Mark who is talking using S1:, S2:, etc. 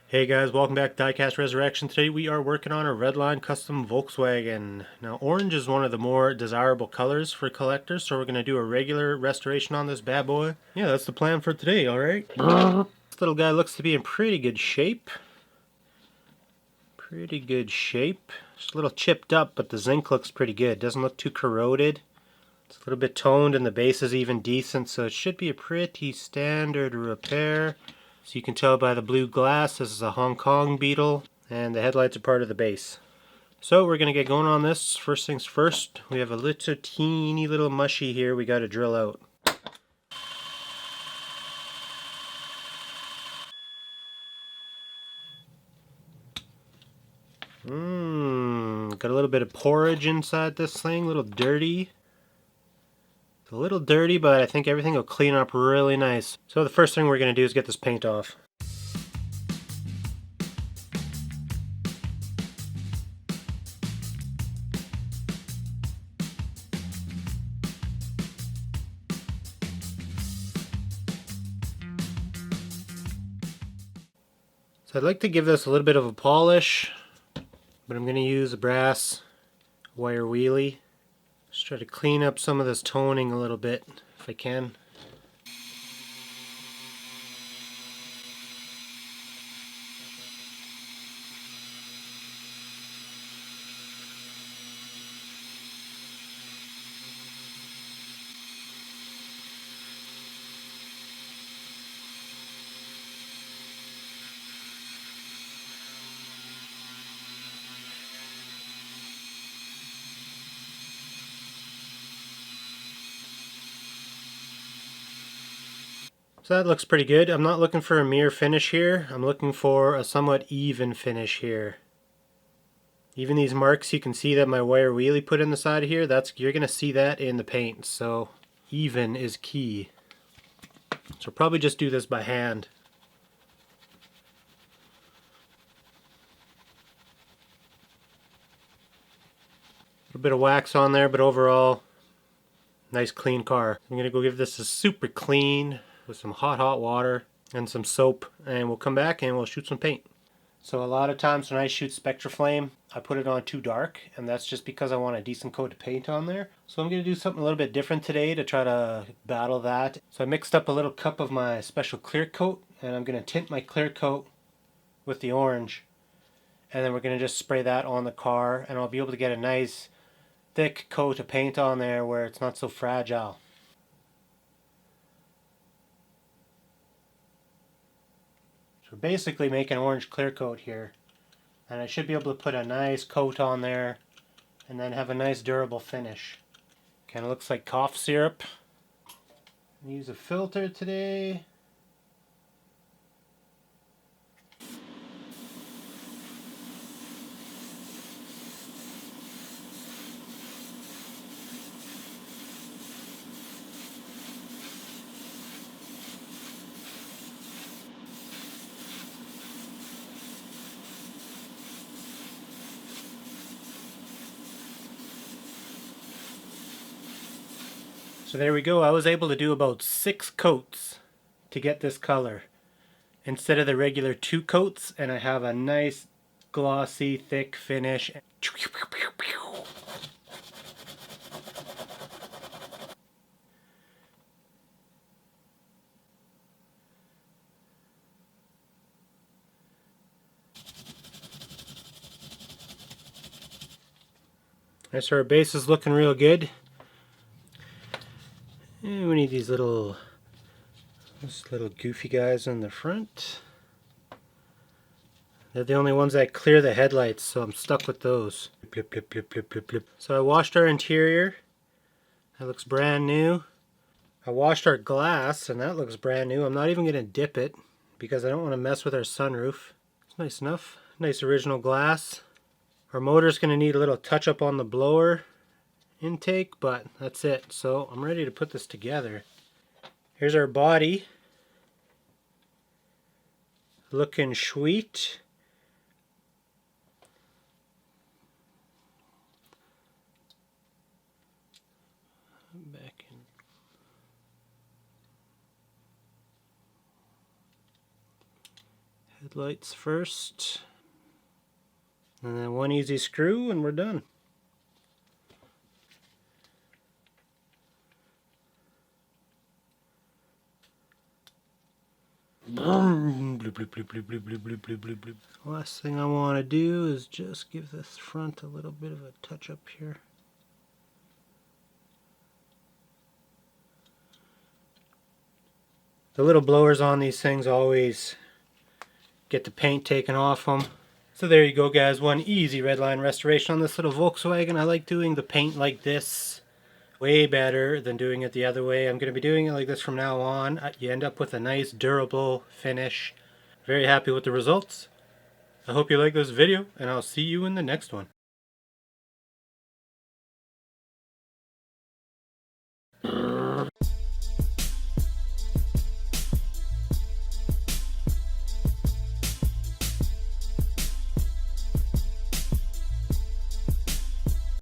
S1: Hey guys, welcome back to Diecast Resurrection. Today we are working on a Redline custom Volkswagen. Now orange is one of the more desirable colors for collectors, so we're going to do a regular restoration on this bad boy. Yeah, that's the plan for today, alright? This little guy looks to be in pretty good shape. It's a little chipped up, but the zinc looks pretty good. Doesn't look too corroded. It's a little bit toned and the base is even decent, so it should be a pretty standard repair. So you can tell by the blue glass, this is a Hong Kong Beetle, and the headlights are part of the base. So we're going to get going on this. First things first, we have a little teeny little mushy here we got to drill out. Got a little bit of porridge inside this thing, a little dirty. It's a little dirty, but I think everything will clean up really nice. So the first thing we're going to do is get this paint off. So I'd like to give this a little bit of a polish, but I'm going to use a brass wire wheelie. Just try to clean up some of this toning a little bit if I can. So that looks pretty good. I'm not looking for a mere finish here. I'm looking for a somewhat even finish here. Even these marks you can see that my wire wheelie put in the side of here, you're going to see that in the paint. So even is key. So probably just do this by hand. A little bit of wax on there, but overall, nice clean car. I'm going to go give this a super clean with some hot water and some soap, and we'll come back and we'll shoot some paint. So a lot of times when I shoot Spectraflame, I put it on too dark, and that's just because I want a decent coat of paint on there. So I'm going to do something a little bit different today to try to battle that. So I mixed up a little cup of my special clear coat, and I'm going to tint my clear coat with the orange, and then we're going to just spray that on the car, and I'll be able to get a nice thick coat of paint on there where it's not so fragile. So we're basically making an orange clear coat here, and I should be able to put a nice coat on there and then have a nice durable finish. Kind of looks like cough syrup. Use a filter today. So there we go. I was able to do about 6 coats to get this color instead of the regular 2 coats, and I have a nice glossy thick finish. So our base is looking real good. And we need these little goofy guys on the front. They're the only ones that clear the headlights, so I'm stuck with those. Blip, blip, blip, blip, blip, blip. So I washed our interior. That looks brand new. I washed our glass, and that looks brand new. I'm not even going to dip it because I don't want to mess with our sunroof. It's nice enough. Nice original glass. Our motor's going to need a little touch up on the blower intake, but that's it. So I'm ready to put this together. Here's our body. Looking sweet. Back in. Headlights first. And then one easy screw and we're done. Last thing I want to do is just give this front a little bit of a touch up here. The little blowers on these things always get the paint taken off them. So there you go guys, one easy Redline restoration on this little Volkswagen. I like doing the paint like this way better than doing it the other way. I'm going to be doing it like this from now on. You end up with a nice durable finish. Very happy with the results. I hope you like this video and I'll see you in the next one.